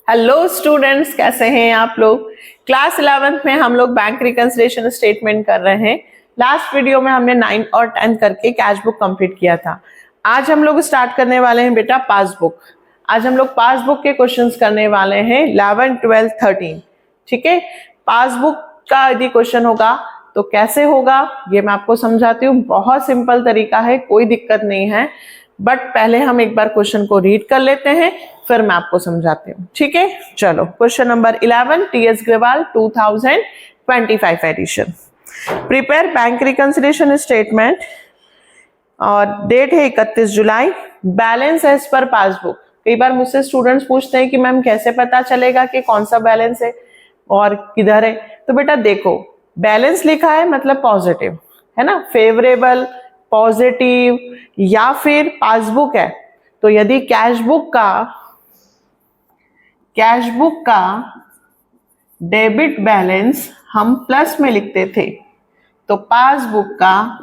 Hello students, कैसे हैं आप लोग। क्लास 11th में हम लोग बैंक रिकंसिलिएशन स्टेटमेंट कर रहे हैं। लास्ट वीडियो में हमने 9 और 10 करके कैश बुक कंप्लीट किया था। आज हम लोग स्टार्ट करने वाले हैं बेटा पासबुक। आज हम लोग पासबुक के क्वेश्चंस करने वाले हैं 11, 12, 13। ठीक है, पासबुक का यदि क्वेश्चन होगा तो कैसे होगा ये मैं आपको समझाती हूँ। बहुत सिंपल तरीका है, कोई दिक्कत नहीं है, बट पहले हम एक बार क्वेश्चन को रीड कर लेते हैं, फिर मैं आपको समझाती हूँ। ठीक है, चलो question number 11, TS Grewal 2025 edition. Prepare bank reconciliation statement और डेट है 31 July. Balance as per passbook. कई बार मुझसे स्टूडेंट्स पूछते हैं कि मैम कैसे पता चलेगा कि कौन सा बैलेंस है और किधर है। तो बेटा देखो, बैलेंस लिखा है मतलब पॉजिटिव है ना, फेवरेबल, पॉजिटिव या फिर पासबुक है। तो यदि कैश बुक का डेबिट बैलेंस हम प्लस में लिखते थे, तो पासबुक का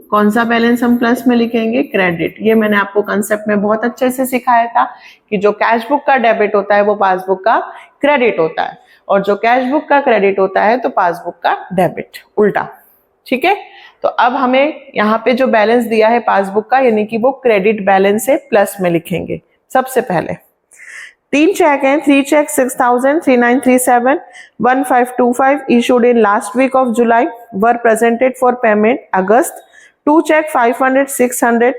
कौन सा बैलेंस हम प्लस में लिखेंगे? क्रेडिट। ये मैंने आपको कंसेप्ट में बहुत अच्छे से सिखाया था कि जो कैश बुक का डेबिट होता है वो पासबुक का क्रेडिट होता है, और जो कैश बुक का क्रेडिट होता है तो पासबुक का डेबिट, उल्टा। ठीक है, तो अब हमें यहाँ पे जो बैलेंस दिया है पासबुक का, यानी कि वो क्रेडिट बैलेंस है, प्लस में लिखेंगे। सबसे पहले 3 चेक हैं, 3 check 6000, 3937, 1525 issued in last week of July were presented for payment August. 2 check 500, 600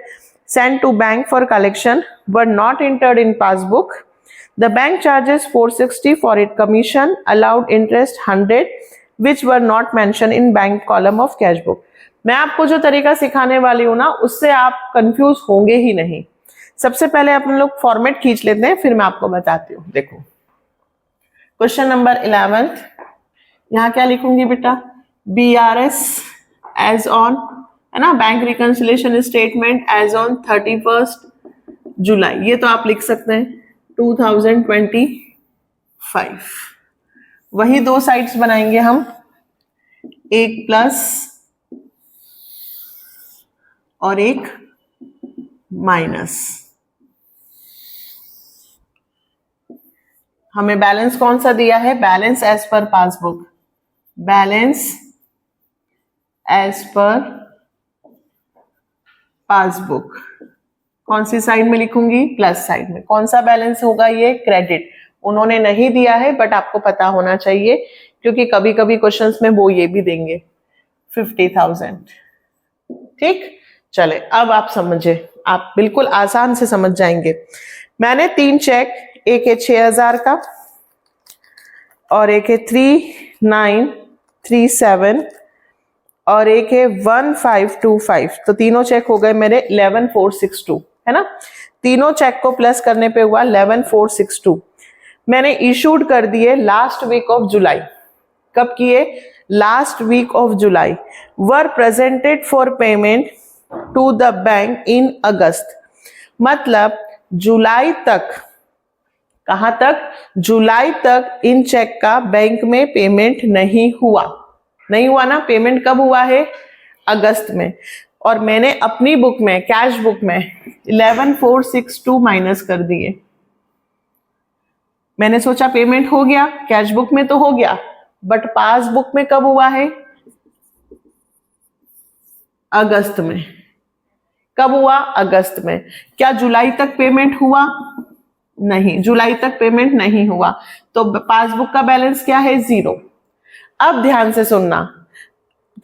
sent to bank for collection were not entered in passbook. The bank charges 460 for its commission, allowed interest 100, which were not mentioned in bank column of cash book. मैं आपको जो तरीका सिखाने वाली हूँ ना, उससे आप कंफ्यूज होंगे ही नहीं। सबसे पहले अपन लोग फॉर्मेट खींच लेते हैं, फिर मैं आपको बताती हूँ। देखो क्वेश्चन नंबर 11, यहाँ क्या लिखूंगी बेटा? BRS एज ऑन, है ना, bank reconciliation statement as on 31 July. ये तो आप लिख सकते हैं 2025। वही दो साइड्स बनाएंगे हम, एक प्लस और एक माइनस। हमें बैलेंस कौन सा दिया है? Balance as per passbook. Balance as per passbook कौन सी साइड में लिखूंगी? प्लस साइड में। कौन सा बैलेंस होगा ये? क्रेडिट। उन्होंने नहीं दिया है, बट आपको पता होना चाहिए, क्योंकि कभी कभी क्वेश्चंस में वो ये भी देंगे 50,000। ठीक, चले अब आप समझे, आप बिल्कुल आसान से समझ जाएंगे। मैंने 3 चेक, एक है 6000 का और एक है 3937 और एक है 1525, तो तीनों चेक हो गए मेरे 11462, है ना। तीनों चेक को प्लस करने पे हुआ 11462। मैंने इशूड कर दिए लास्ट वीक ऑफ जुलाई। कब किए? Last week of July. Were presented for payment to the bank in August. मतलब जुलाई तक, कहां तक? जुलाई तक इन चेक का बैंक में पेमेंट नहीं हुआ ना। पेमेंट कब हुआ है? अगस्त में। और मैंने अपनी बुक में, कैश बुक में 11462 माइनस कर दिए। मैंने सोचा पेमेंट हो गया, कैश बुक में तो हो गया, बट पासबुक में कब हुआ है? अगस्त में। कब हुआ? अगस्त में। क्या जुलाई तक पेमेंट हुआ? नहीं, जुलाई तक पेमेंट नहीं हुआ, तो पासबुक का बैलेंस क्या है? 0। अब ध्यान से सुनना,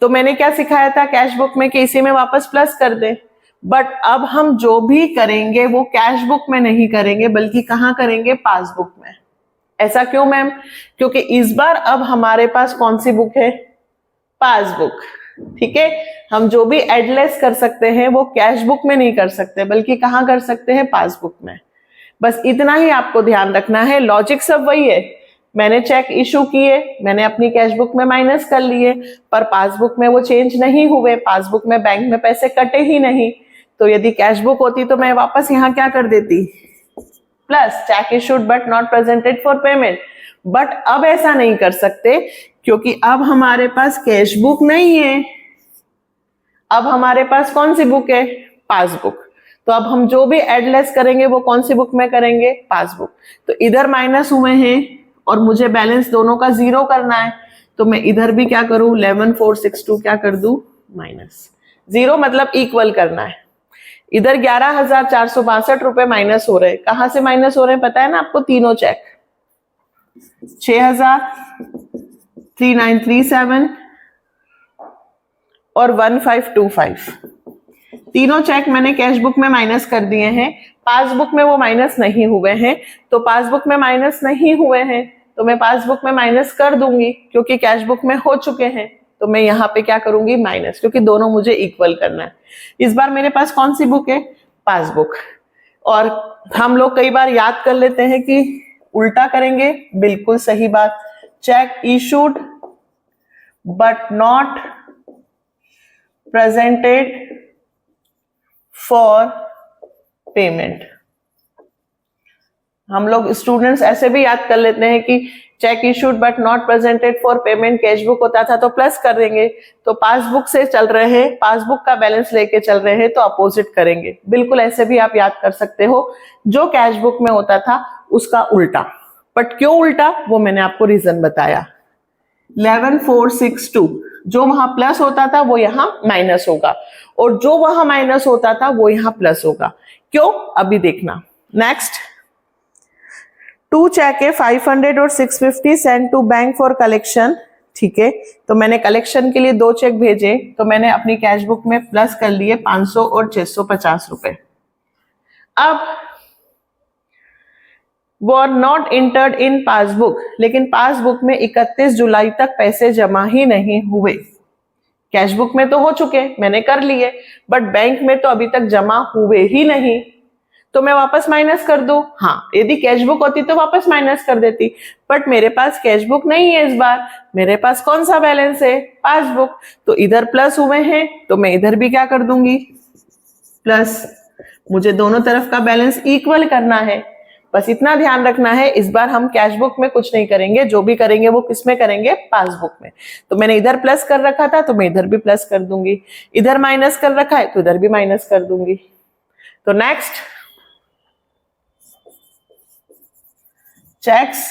तो मैंने क्या सिखाया था कैश बुक में कि इसी में वापस प्लस कर दे, बट अब हम जो भी करेंगे वो कैश बुक में नहीं करेंगे, बल्कि कहां करेंगे? पासबुक में। ऐसा क्यों मैम? क्योंकि इस बार अब हमारे पास कौन सी बुक है? पासबुक। ठीक है, हम जो भी एडलेस कर सकते हैं वो कैश बुक में नहीं कर सकते, बल्कि कहां कर सकते हैं? पासबुक में। बस इतना ही आपको ध्यान रखना है। लॉजिक सब वही है। मैंने चेक इशू किए, मैंने अपनी कैश बुक में माइनस कर लिए, पर पासबुक में वो चेंज नहीं हुए। पासबुक में बैंक में पैसे कटे ही नहीं। तो यदि कैश बुक होती तो मैं वापस यहाँ क्या कर देती? Plus. Check issued but not presented for payment. But अब ऐसा नहीं कर सकते, क्योंकि अब हमारे पास कैश बुक नहीं है। अब हमारे पास कौन सी बुक है? पासबुक। तो अब हम जो भी एड लेस करेंगे वो कौन सी बुक में करेंगे, पासबुक। तो इधर माइनस हुए हैं और मुझे बैलेंस दोनों का 0 करना है, तो मैं इधर भी क्या करूं, 11,462 क्या कर दूं, माइनस 0, मतलब इक्वल करना है। इधर 11,462 रुपए माइनस हो रहे हैं। कहां से माइनस हो रहे हैं पता है ना आपको, तीनों चेक, 6,000, 3,937 और 1,525, तीनों चेक मैंने कैश बुक में माइनस कर दिए हैं। पासबुक में वो माइनस नहीं हुए हैं, तो पासबुक में माइनस नहीं हुए हैं तो मैं पासबुक में माइनस कर दूंगी, क्योंकि कैश बुक में हो चुके हैं तो मैं यहाँ पे क्या करूंगी, माइनस, क्योंकि दोनों मुझे इक्वल करना है। इस बार मेरे पास कौन सी बुक है, पासबुक। और हम लोग कई बार याद कर लेते हैं कि उल्टा करेंगे, बिल्कुल सही बात। Check issued but not presented for payment. हम लोग स्टूडेंट्स ऐसे भी याद कर लेते हैं कि check issued but not presented for payment cash book होता था तो प्लस कर देंगे, तो पासबुक से चल रहे हैं, पासबुक का बैलेंस लेके चल रहे हैं तो अपोजिट करेंगे। बिल्कुल ऐसे भी आप याद कर सकते हो, जो कैश बुक में होता था उसका उल्टा। बट क्यों उल्टा, वो मैंने आपको रीजन बताया। 11,462 जो वहां प्लस होता था वो यहां माइनस होगा, और जो वहां माइनस होता था वो यहां प्लस होगा। क्यों, अभी देखना। नेक्स्ट, 2 चेक है 500 और 650 send to bank for collection. ठीक है, तो मैंने कलेक्शन के लिए 2 चेक भेजे, तो मैंने अपनी कैश बुक में प्लस कर लिए 500 और 650 रुपए। अब were not entered in passbook, लेकिन पासबुक में 31 जुलाई तक पैसे जमा ही नहीं हुए। कैश बुक में तो हो चुके, मैंने कर लिए, बट बैंक में तो अभी तक जमा हुए ही नहीं, तो मैं वापस माइनस कर दूं। हाँ, यदि कैश बुक होती तो वापस माइनस कर देती, बट मेरे पास कैश बुक नहीं है इस बार, मेरे पास कौन सा बैलेंस है, पासबुक। तो इधर प्लस हुए हैं तो मैं इधर भी क्या कर दूंगी, प्लस। मुझे दोनों तरफ का बैलेंस इक्वल करना है, बस इतना ध्यान रखना है। इस बार हम कैश बुक में कुछ नहीं करेंगे, जो भी करेंगे वो किस में करेंगे, पासबुक में। तो मैंने इधर प्लस कर रखा था तो मैं इधर भी प्लस कर दूंगी, इधर माइनस कर रखा है तो इधर भी माइनस कर दूंगी। तो next, checks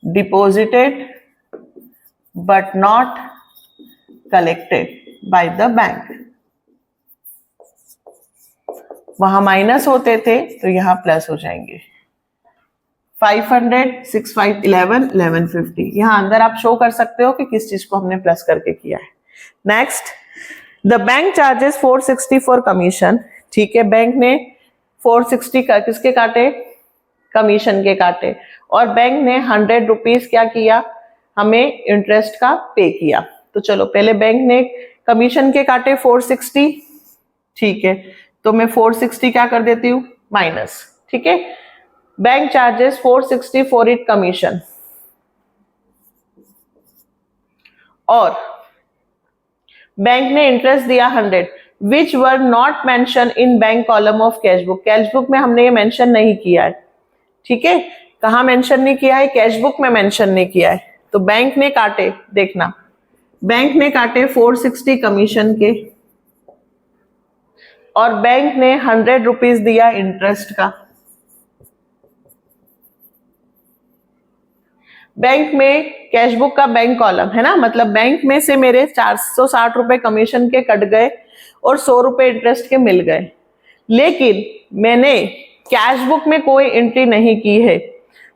deposited but not collected by the bank। वहां माइनस होते थे तो यहां प्लस हो जाएंगे। 500, 6, 11, 1150, यहां अंदर आप शो कर सकते हो कि किस चीज को हमने प्लस करके किया है। Next, the bank charges 460 for commission. ठीक है, बैंक ने 460 का किसके काटे, कमीशन के काटे, और बैंक ने 100 रुपीज क्या किया, हमें इंटरेस्ट का पे किया। तो चलो पहले बैंक ने कमीशन के काटे 460, ठीक है, तो मैं 460 क्या कर देती हूँ, माइनस। ठीक है, bank charges 460 for it commission, और बैंक ने इंटरेस्ट दिया 100 which were not mention in bank column of cash book. Cash book में हमने ये मेंशन नहीं किया है। ठीक है, कहां मेंशन नहीं किया है, कैश बुक में मेंशन नहीं किया है। तो बैंक ने काटे, देखना, बैंक ने काटे 460 कमीशन के, और बैंक ने 100 रुपीज दिया इंटरेस्ट का। बैंक में कैश बुक का बैंक कॉलम है ना, मतलब बैंक में से मेरे 460 रुपए कमीशन के कट गए और 100 रुपए इंटरेस्ट के मिल गए, लेकिन मैंने कैश बुक में कोई एंट्री नहीं की है।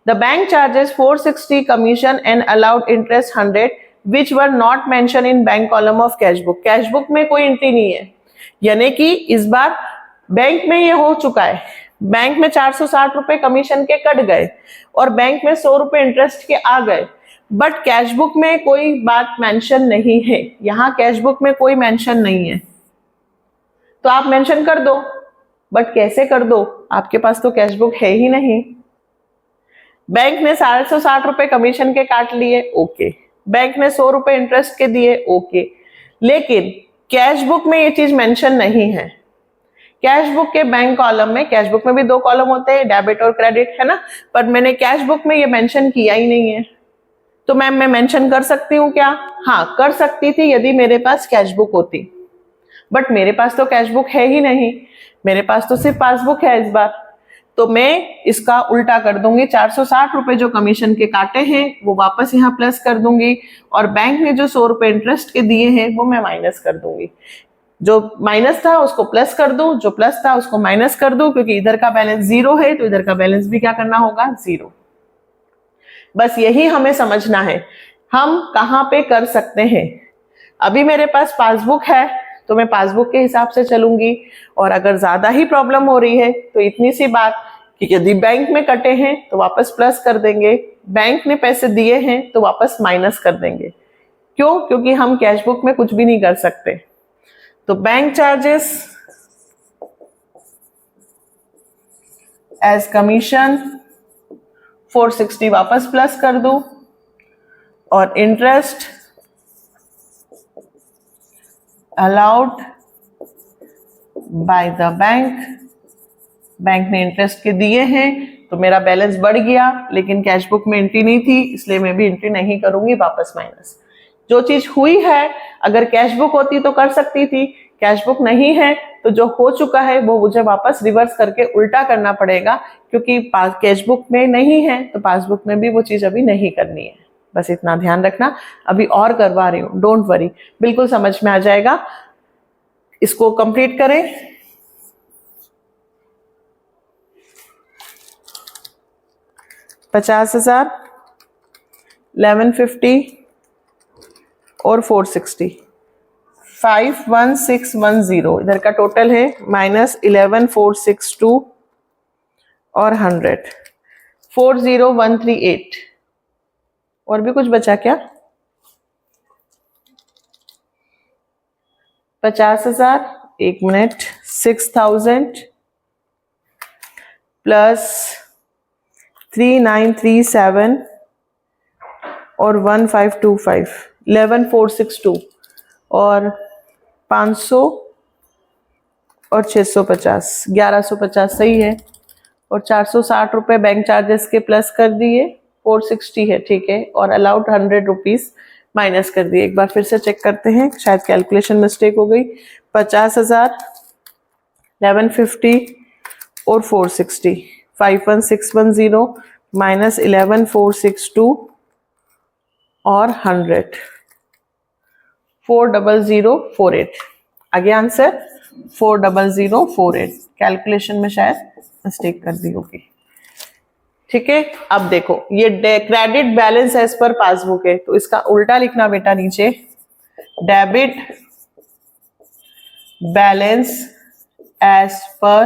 The bank charges 460 commission and allowed interest 100 which were not mention in bank column of cash book. Cash book में कोई एंट्री नहीं है, यानी कि इस बार बैंक में ये हो चुका है, बैंक में 460 रुपए कमीशन के कट गए और बैंक में 100 रुपए इंटरेस्ट के आ गए, बट कैश बुक में कोई बात मेंशन नहीं है। यहां कैश बुक में कोई मेंशन नहीं है, तो आप मेंशन कर दो, बट कैसे कर दो, आपके पास तो कैश बुक है ही नहीं। बैंक ने 160 रुपए कमीशन के काट लिए, ओके, बैंक ने 100 रुपए इंटरेस्ट के दिए, ओके, लेकिन कैश बुक में ये चीज मेंशन नहीं है। कैश बुक के बैंक कॉलम में, कैश बुक में भी 2 कॉलम होते हैं, डेबिट और क्रेडिट, है ना, पर मैंने कैश बुक में ये मेंशन किया ही नहीं है। तो मैम मैं मेंशन कर सकती हूँ क्या, हाँ कर सकती थी यदि मेरे पास कैश बुक होती, बट मेरे पास तो कैश बुक है ही नहीं, मेरे पास तो सिर्फ पासबुक है इस बार। तो मैं इसका उल्टा कर दूंगी, 460 रुपए जो कमीशन के काटे हैं वो वापस यहाँ प्लस कर दूंगी, और बैंक ने जो 100 रुपए इंटरेस्ट के दिए हैं वो मैं माइनस कर दूंगी। जो माइनस था उसको प्लस कर दूं, जो प्लस था उसको माइनस कर दूं, क्योंकि इधर का बैलेंस 0 है तो इधर का बैलेंस भी क्या करना होगा, 0। बस यही हमें समझना है, हम कहाँ पे कर सकते हैं। अभी मेरे पास पासबुक है तो मैं पासबुक के हिसाब से चलूंगी, और अगर ज्यादा ही प्रॉब्लम हो रही है तो इतनी सी बात कि यदि बैंक में कटे हैं तो वापस प्लस कर देंगे, बैंक ने पैसे दिए हैं तो वापस माइनस कर देंगे। क्यों? क्योंकि हम कैश बुक में कुछ भी नहीं कर सकते। तो बैंक चार्जेस एज कमीशन 460 वापस प्लस कर दूं, और interest allowed by the bank, bank ने इंटरेस्ट के दिए हैं तो मेरा बैलेंस बढ़ गया, लेकिन कैश बुक में एंट्री नहीं थी इसलिए मैं भी एंट्री नहीं करूंगी, वापस माइनस। जो चीज हुई है अगर कैश बुक होती तो कर सकती थी, कैश बुक नहीं है तो जो हो चुका है वो मुझे वापस रिवर्स करके उल्टा करना पड़ेगा, क्योंकि कैश बुक में नहीं है तो पासबुक में भी वो चीज अभी नहीं करनी है। बस इतना ध्यान रखना, अभी और करवा रही हूँ, डोंट वरी, बिल्कुल समझ में आ जाएगा। इसको कंप्लीट करें। $50,000, 1150 और 460, 51610 इधर का टोटल है, माइनस 11462 और 100, 40138। और भी कुछ बचा क्या? 50,000, एक मिनट, 6,000 प्लस 3937 और 1525, 11462 और 500 और 650, 1150 सही है। और 460 रुपए बैंक चार्जेस के प्लस कर दिए, 460 है, ठीक है, और अलाउड 100 रुपीज माइनस कर दिए। एक बार फिर से चेक करते हैं, शायद कैलकुलेशन मिस्टेक हो गई। 50,000, 1150 और 460, 51610 माइनस 11462 और 100, 40048। आगे आंसर 40048। कैलकुलेशन में शायद मिस्टेक कर दी होगी, ठीक है। अब देखो ये credit balance as per passbook है तो इसका उल्टा लिखना बेटा नीचे, debit balance as per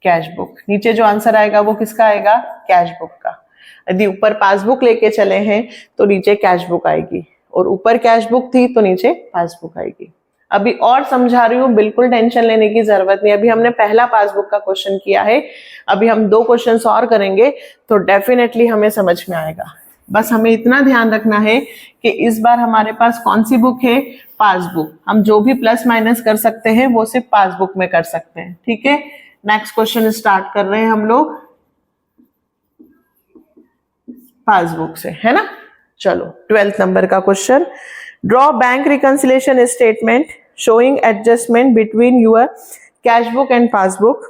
cash book. नीचे जो आंसर आएगा वो किसका आएगा, कैश बुक का। यदि ऊपर पासबुक लेके चले हैं तो नीचे कैश बुक आएगी, और ऊपर कैश बुक थी तो नीचे पासबुक आएगी। अभी और समझा रही हूँ, बिल्कुल टेंशन लेने की जरूरत नहीं। अभी हमने पहला पासबुक का क्वेश्चन किया है, अभी हम 2 क्वेश्चंस और करेंगे तो डेफिनेटली हमें समझ में आएगा। बस हमें इतना ध्यान रखना है कि इस बार हमारे पास कौन सी बुक है, पासबुक। हम जो भी प्लस माइनस कर सकते हैं वो सिर्फ पासबुक में कर सकते हैं, ठीक है। नेक्स्ट क्वेश्चन स्टार्ट कर रहे हैं हम लोग पासबुक से, है ना। चलो 12th नंबर का question, draw bank reconciliation statement showing adjustment between your cash book and passbook.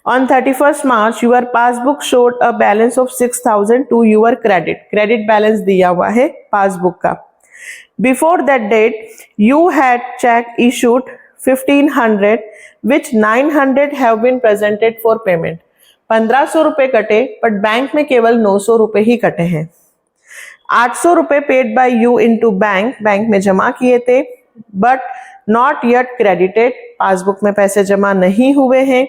On 31st March, your passbook showed a balance of 6,000 to your credit. Credit balance दिया हुआ है passbook का. Before that date, you had check issued 1,500, which 900 have been presented for payment. 1500 रुपए कटे, but bank में केवल 900 रुपए ही कटे हैं। 800 रुपए paid by you into bank, bank में जमा किए थे, but not yet credited, passbook में पैसे जमा नहीं हुए हैं।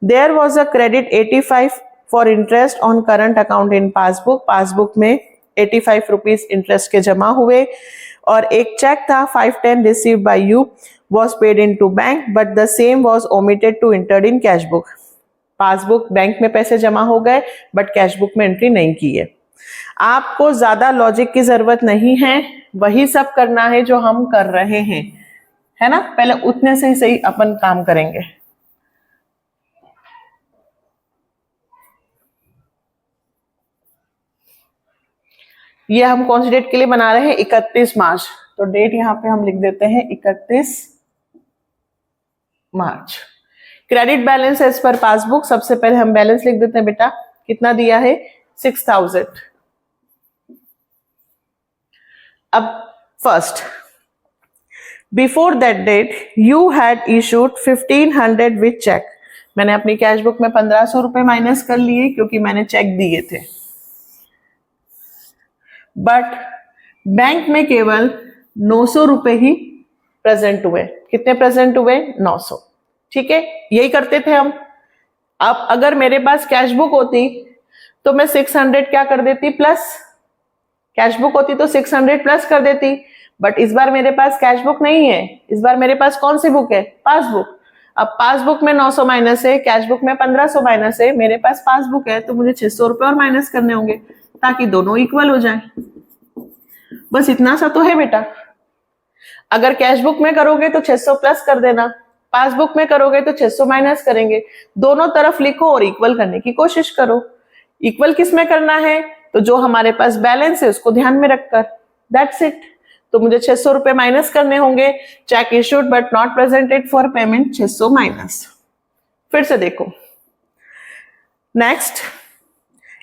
There was a credit 85 for interest on current account in passbook, passbook में 85 रुपीज इंटरेस्ट के जमा हुए, और एक चेक था 510 received by you was paid in to bank, but the same was omitted to enter in cash book. Passbook bank में पैसे जमा हो गए बट कैश बुक में एंट्री नहीं की है। आपको ज्यादा लॉजिक की जरूरत नहीं है, वही सब करना है जो हम कर रहे हैं, है ना। पहले उतने से ही सही अपन काम करेंगे। ये हम कौन सी डेट के लिए बना रहे हैं, 31 मार्च। तो डेट यहाँ पे हम लिख देते हैं 31 March. Credit balance as per passbook, सबसे पहले हम बैलेंस लिख देते हैं बेटा, कितना दिया है 6000। अब first, before that date you had issued 1500 with cheque. मैंने अपनी कैश बुक में 1500 रुपए माइनस कर लिए क्योंकि मैंने चेक दिए थे, बट बैंक में केवल 900 रुपए ही प्रेजेंट हुए। कितने प्रेजेंट हुए? 900। ठीक है, यही करते थे हम। अब अगर मेरे पास कैश बुक होती तो मैं 600 क्या कर देती प्लस, कैश बुक होती तो 600 प्लस कर देती, बट इस बार मेरे पास कैश बुक नहीं है। इस बार मेरे पास कौन सी बुक है? पासबुक। अब पासबुक में 900 माइनस है, कैश बुक में 1500 माइनस है, मेरे पास पासबुक है तो मुझे 600 रुपए और माइनस करने होंगे ताकि दोनों इक्वल हो जाए। बस इतना सा तो है बेटा। अगर कैश बुक में करोगे तो 600 प्लस कर देना, पासबुक में करोगे तो 600 माइनस करेंगे। दोनों तरफ लिखो और इक्वल करने की कोशिश करो। इक्वल किस में करना है? तो जो हमारे पास बैलेंस है उसको ध्यान में रखकर, दैट्स इट। तो मुझे 600 रुपए माइनस करने होंगे। Check issued but not presented for payment, 600 minus. फिर से देखो, नेक्स्ट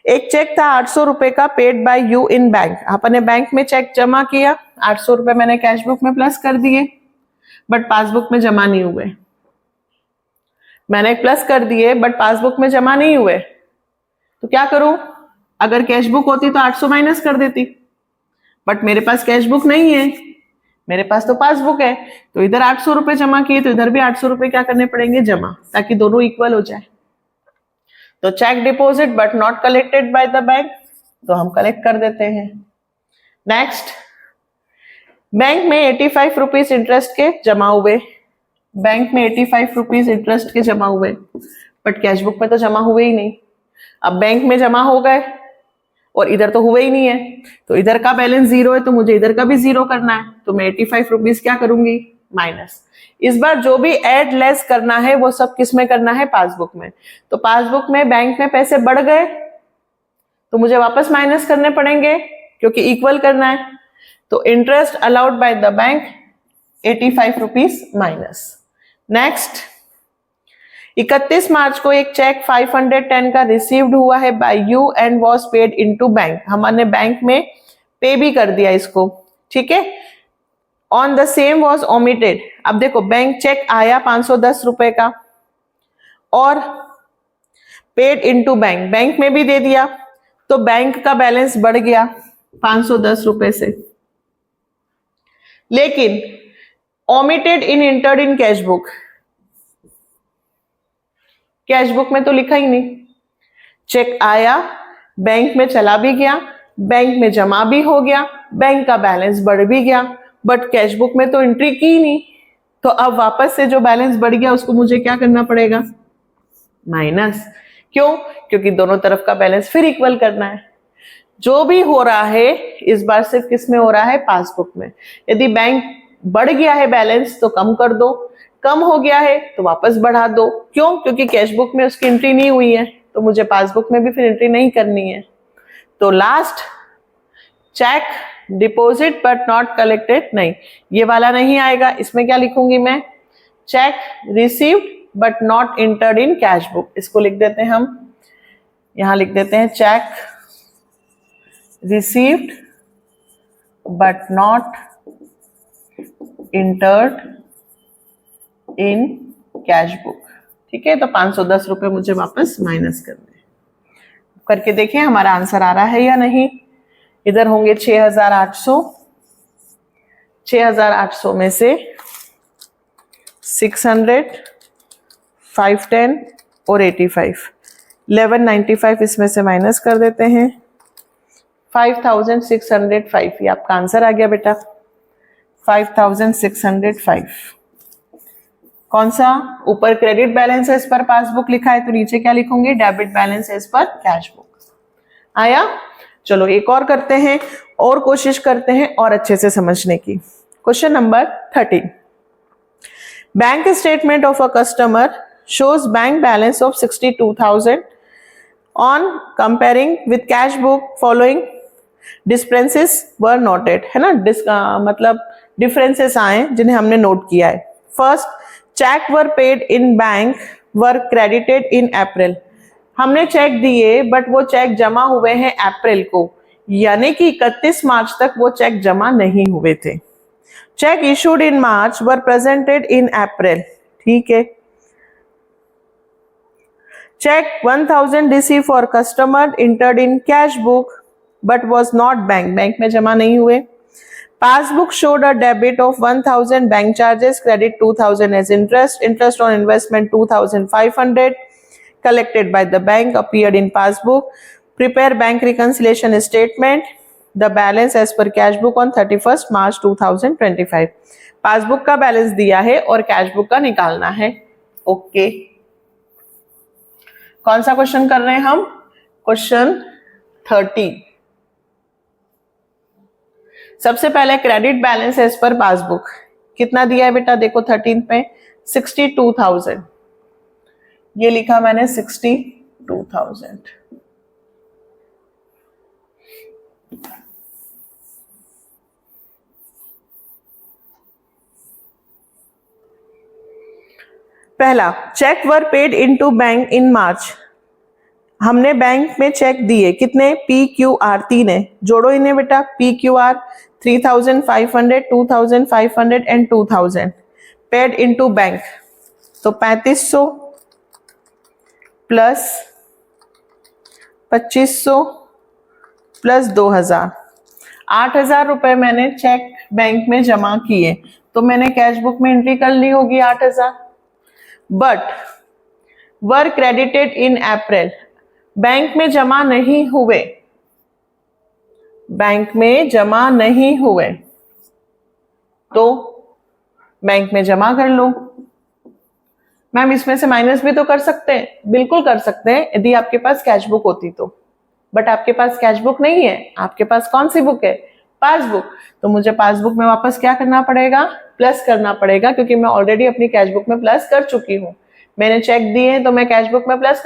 एक चेक था 800 रुपए का, paid by you in bank. आपने बैंक में चेक जमा किया, 800 रुपए मैंने कैश बुक में प्लस कर दिए, बट पासबुक में जमा नहीं हुए। मैंने प्लस कर दिए बट पासबुक में जमा नहीं हुए, तो क्या करूं? अगर कैश बुक होती तो 800 माइनस कर देती, बट मेरे पास कैश बुक नहीं है, मेरे पास तो पासबुक है। तो इधर 800 रुपए जमा किए तो इधर भी 800 रुपए क्या करने पड़ेंगे? जमा, ताकि दोनों इक्वल हो जाए। तो cheque deposit but not collected by the bank, तो हम कलेक्ट कर देते हैं। नेक्स्ट, बैंक में 85 रुपीज इंटरेस्ट के जमा हुए। बैंक में 85 रुपीज इंटरेस्ट के जमा हुए, बट कैश बुक में तो जमा हुए ही नहीं। अब बैंक में जमा हो गए और इधर तो हुए ही नहीं है, तो इधर का बैलेंस 0 है तो मुझे इधर का भी 0 करना है। तो मैं 85 रुपीज क्या करूंगी? माइनस। इस बार जो भी ऐड लेस करना है वो सब किस में करना है? पासबुक में। तो पासबुक में बैंक में पैसे बढ़ गए तो मुझे वापस माइनस करने पड़ेंगे क्योंकि इक्वल करना है। तो interest allowed by the bank 85 rupees minus. Next, 31 मार्च को एक चेक 510 का रिसीव्ड हुआ है by you and was paid into bank. हमने बैंक में पे भी कर दिया इसको, ठीक है। On the same was omitted. अब देखो, बैंक चेक आया 510 रुपए का और पेड इनटू बैंक, बैंक में भी दे दिया, तो बैंक का बैलेंस बढ़ गया 510 रुपए से। लेकिन omitted in entered in cash book, cash book में तो लिखा ही नहीं। चेक आया, बैंक में चला भी गया, बैंक में जमा भी हो गया, बैंक का बैलेंस बढ़ भी गया, बट कैश बुक में तो एंट्री की नहीं। तो अब वापस से जो बैलेंस बढ़ गया उसको मुझे क्या करना पड़ेगा? माइनस। क्यों? क्योंकि दोनों तरफ का बैलेंस फिर इक्वल करना है। जो भी हो रहा है इस बार सिर्फ किस में हो रहा है? पासबुक में। यदि बैंक बढ़ गया है बैलेंस तो कम कर दो, कम हो गया है तो वापस बढ़ा दो। क्यों? क्योंकि कैश बुक में उसकी एंट्री नहीं हुई है तो मुझे पासबुक में भी फिर एंट्री नहीं करनी है। तो last, cheque deposit but not collected, नहीं, ये वाला नहीं आएगा। इसमें क्या लिखूंगी मैं? Cheque received but not entered in cash book. इसको लिख देते हैं हम, यहां लिख देते हैं cheque received but not entered in cash book. ठीक है, तो 510 रुपए मुझे वापस माइनस करने। करके देखें हमारा आंसर आ रहा है या नहीं। इधर होंगे 6800, 6800 में से 600, 510 और 85, 1195 इसमें से माइनस कर देते हैं। 5605, ये आपका आंसर आ गया बेटा, 5605। कौन सा? ऊपर credit balance as per passbook लिखा है तो नीचे क्या लिखूंगी? Debit balance as per cash book. आया? चलो एक और करते हैं और कोशिश करते हैं और अच्छे से समझने की। Question number 13, bank statement of a customer shows bank balance of 62,000 on comparing with cash book, following differences were noted, है ना। मतलब डिफरेंसेस आए जिन्हें हमने नोट किया है। First, cheque were paid in bank were credited in April. हमने cheque दिए बट वो चेक जमा हुए हैं अप्रैल को, यानी कि 31 मार्च तक वो चेक जमा नहीं हुए थे। Cheque issued in March were presented in April, ठीक है। Cheque 1000 receive for customer entered in cash book but was not bank में जमा नहीं हुए। Passbook showed a debit of 1000 bank charges, credit 2000 as interest on investment 2500 collected by the bank appeared in passbook. Prepare bank reconciliation statement, the balance as per cash book on 31st March 2025. Passbook का balance दिया है और cash book का निकालना है। Okay, कौन सा question कर रहे हैं हम? क्वेश्चन 30। सबसे पहले credit balance as per passbook कितना दिया है बेटा? देखो 13 पे 62,000, ये लिखा मैंने 62,000। पहला, cheque were paid into bank in March. हमने बैंक में चेक दिए कितने? PQR 3 है, जोड़ो इन्हें बेटा। PQR 3,500, 2,500 and 2,000 paid into bank, तो 3500 प्लस 2500 प्लस 2,000, 8,000 रुपए मैंने चेक बैंक में जमा किए, तो मैंने कैश बुक में एंट्री कर ली होगी 8,000। But were credited in April, bank में जमा नहीं हुए, बैंक में जमा नहीं हुए, तो बैंक में जमा कर लो। मैम इसमें से माइनस भी तो कर सकते हैं, बिल्कुल कर सकते हैं यदि आपके पास कैश बुक होती तो, बट आपके पास कैश बुक नहीं है, आपके पास कौन सी बुक है? पासबुक। तो मुझे पासबुक में वापस क्या करना पड़ेगा? प्लस करना पड़ेगा, क्योंकि मैं ऑलरेडी अपनी कैश बुक में प्लस कर चुकी हूँ। मैंने चेक दिए हैं तो मैं कैश बुक में प्लस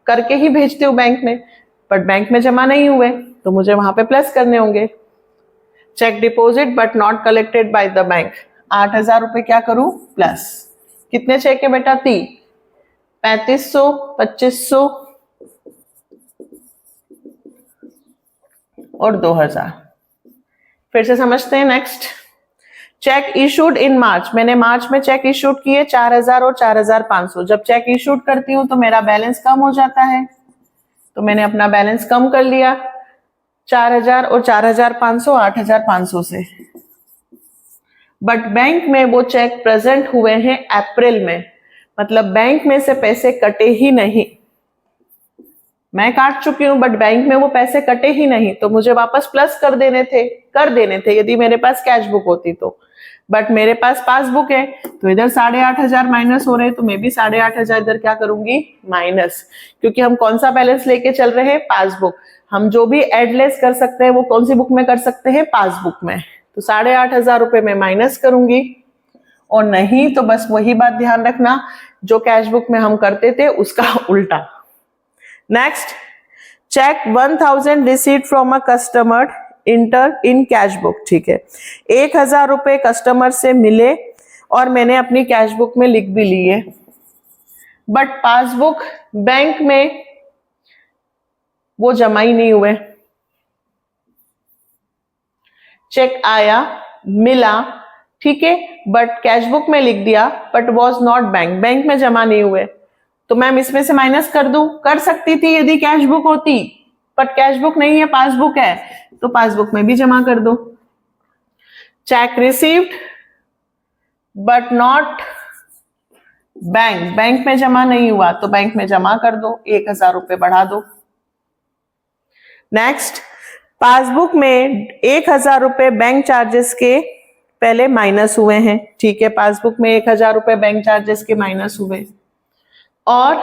करके ही भेजती हूँ बैंक में, बट बैंक में जमा नहीं हुए तो मुझे वहां पे प्लस करने होंगे। Cheque deposit but not collected by the bank, 8,000 रुपए क्या करूं? प्लस। कितने चेक है बेटा? 3, 3500, 2500 और 2,000। फिर से समझते हैं। नेक्स्ट, चेक इशूड इन मार्च। मैंने मार्च में चेक इशूड किए 4,000 और 4,500। जब चेक इशूड करती हूं तो मेरा बैलेंस कम हो जाता है, तो मैंने अपना बैलेंस कम कर लिया 4,000 और 4,500 8,500 से। बट बैंक में वो चेक प्रेजेंट हुए हैं अप्रैल में, मतलब बैंक में से पैसे कटे ही नहीं। मैं काट चुकी हूं बट बैंक में वो पैसे कटे ही नहीं, तो मुझे वापस प्लस कर देने थे यदि मेरे पास कैश बुक होती तो। बट मेरे पास पासबुक है तो इधर 8,500 माइनस हो रहे हैं, तो मैं भी 8,500 इधर क्या करूंगी? माइनस, क्योंकि हम कौन सा बैलेंस लेके चल रहे हैं? पासबुक। हम जो भी एडलेस कर सकते हैं वो कौन सी बुक में कर सकते हैं? पासबुक में। तो 8,500 रुपए में माइनस करूंगी, और नहीं तो बस वही बात ध्यान रखना जो कैश बुक में हम करते थे उसका उल्टा। Next, cheque 1,000 receipt from a customer enter in cash book, ठीक है। 1,000 रुपए कस्टमर से मिले और मैंने अपनी कैश बुक में लिख भी लिए, बट पासबुक बैंक में वो जमा ही नहीं हुए। चेक आया, मिला, ठीक है, बट कैश बुक में लिख दिया, बट वॉज नॉट बैंक में जमा नहीं हुए। तो मैम इसमें से माइनस कर दूं? कर सकती थी यदि कैश बुक होती, बट कैश बुक नहीं है, पासबुक है, तो पासबुक में भी जमा कर दो। Check received but not bank में जमा नहीं हुआ, तो बैंक में जमा कर दो, 1,000 रुपए बढ़ा दो। नेक्स्ट, पासबुक में 1,000 रुपए बैंक चार्जेस के पहले माइनस हुए हैं, ठीक है। पासबुक में 1,000 रुपए बैंक चार्जेस के माइनस हुए और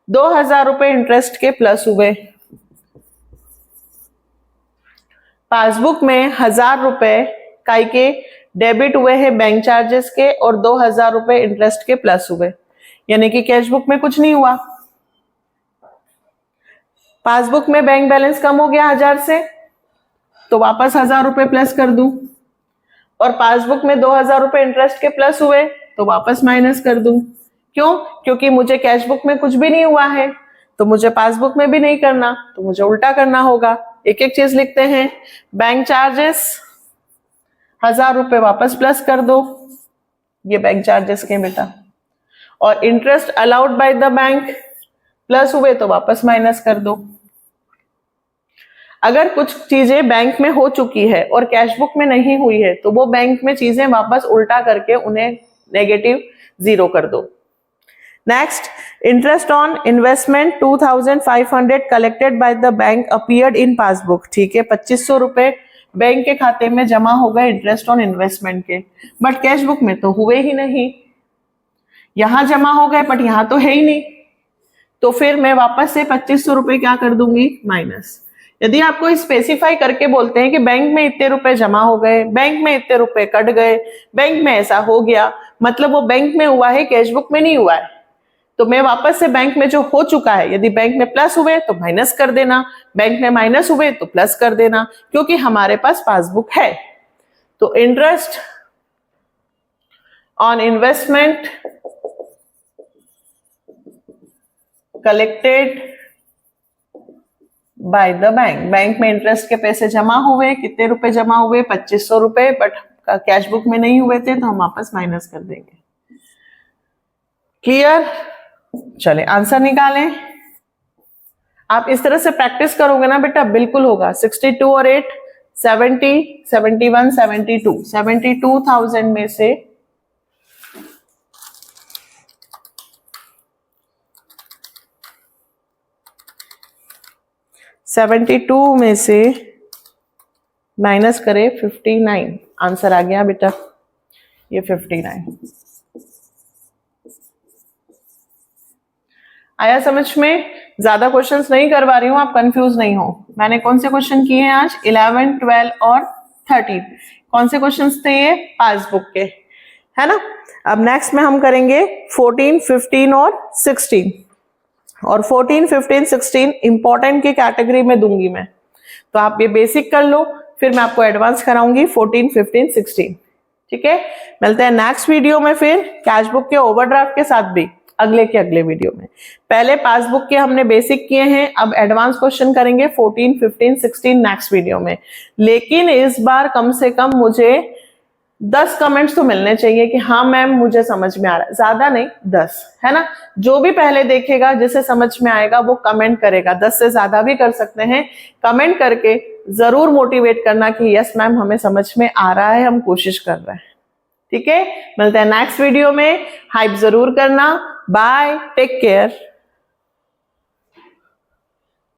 2,000 रुपए इंटरेस्ट के प्लस हुए। पासबुक में 1,000 रुपए काई के डेबिट हुए हैं बैंक चार्जेस के और 2,000 रुपए इंटरेस्ट के प्लस हुए, यानी कि कैश बुक में कुछ नहीं हुआ। पासबुक में बैंक बैलेंस कम हो गया 1,000 से, तो वापस 1,000 रुपए प्लस कर दूं, और पासबुक में 2,000 रुपए इंटरेस्ट के प्लस हुए, तो वापस माइनस कर दूं। क्यों? क्योंकि मुझे कैश बुक में कुछ भी नहीं हुआ है, तो मुझे पासबुक में भी नहीं करना, तो मुझे उल्टा करना होगा। एक एक चीज लिखते हैं। बैंक चार्जेस 1000 रुपए वापस प्लस कर दो, ये बैंक चार्जेस के बेटा। और interest allowed by the bank plus हुए तो वापस माइनस कर दो। अगर कुछ चीजें बैंक में हो चुकी है और कैश बुक में नहीं हुई है, तो वो बैंक में चीजें वापस उल्टा करके उन्हें नेगेटिव 0 कर दो। Next, interest on investment 2500 collected by the bank appeared in passbook. ठीक है, 2500 रुपए बैंक के खाते में जमा हो गए इंटरेस्ट ऑन इन्वेस्टमेंट के, बट कैश बुक में तो हुए ही नहीं। यहां जमा हो गए बट यहां तो है ही नहीं, तो फिर मैं वापस से 2500 रुपए क्या कर दूंगी, माइनस। यदि आपको स्पेसिफाई करके बोलते हैं कि बैंक में इतने रुपए जमा हो गए, बैंक में इतने रुपए कट गए, बैंक में ऐसा हो गया, मतलब वो बैंक में हुआ है, कैश बुक में नहीं हुआ है, तो मैं वापस से बैंक में जो हो चुका है, यदि बैंक में प्लस हुए तो माइनस कर देना, बैंक में माइनस हुए तो प्लस कर देना, क्योंकि हमारे पास पासबुक है। तो interest on investment collected by the bank, bank में इंटरेस्ट के पैसे जमा हुए, कितने रुपए जमा हुए, 2500 रुपए, बट कैश बुक में नहीं हुए थे, तो हम वापस माइनस कर देंगे। क्लियर? चले आंसर निकालें। आप इस तरह से प्रैक्टिस करोगे ना बेटा, बिल्कुल होगा। 62 और 8 70, 71, 72, 72,000 में से 72 में से माइनस करे 59, आंसर आ गया बेटा, ये 59 आया समझ में। ज्यादा क्वेश्चंस नहीं करवा रही हूं, आप कंफ्यूज नहीं हो। मैंने कौन से क्वेश्चन किए हैं आज, 11, 12 और 13। कौन से क्वेश्चंस थे ये, पासबुक के, है ना। अब नेक्स्ट में हम करेंगे 14, 15 और 16, और 14, 15, 16 इंपॉर्टेंट की कैटेगरी में दूंगी मैं, तो आप ये बेसिक कर लो, फिर मैं आपको एडवांस कराऊंगी 14, 15, 16। ठीक है, मिलते हैं नेक्स्ट वीडियो में फिर कैश बुक के ओवरड्राफ्ट के साथ भी, अगले के अगले वीडियो में। पहले पासबुक के हमने बेसिक किए हैं, अब एडवांस क्वेश्चन करेंगे 14, 15, 16 नेक्स्ट वीडियो में। लेकिन इस बार कम से कम मुझे 10 कमेंट्स तो मिलने चाहिए कि हाँ मैम मुझे समझ में आ रहा है, ज्यादा नहीं 10, है ना। जो भी पहले देखेगा जिसे समझ में आएगा वो कमेंट करेगा, 10 से ज्यादा भी कर सकते हैं। कमेंट करके जरूर मोटिवेट करना कि यस मैम हमें समझ में आ रहा है, हम कोशिश कर रहे हैं। ठीक है, मिलते हैं नेक्स्ट वीडियो में, हाइप जरूर करना। Bye, take care.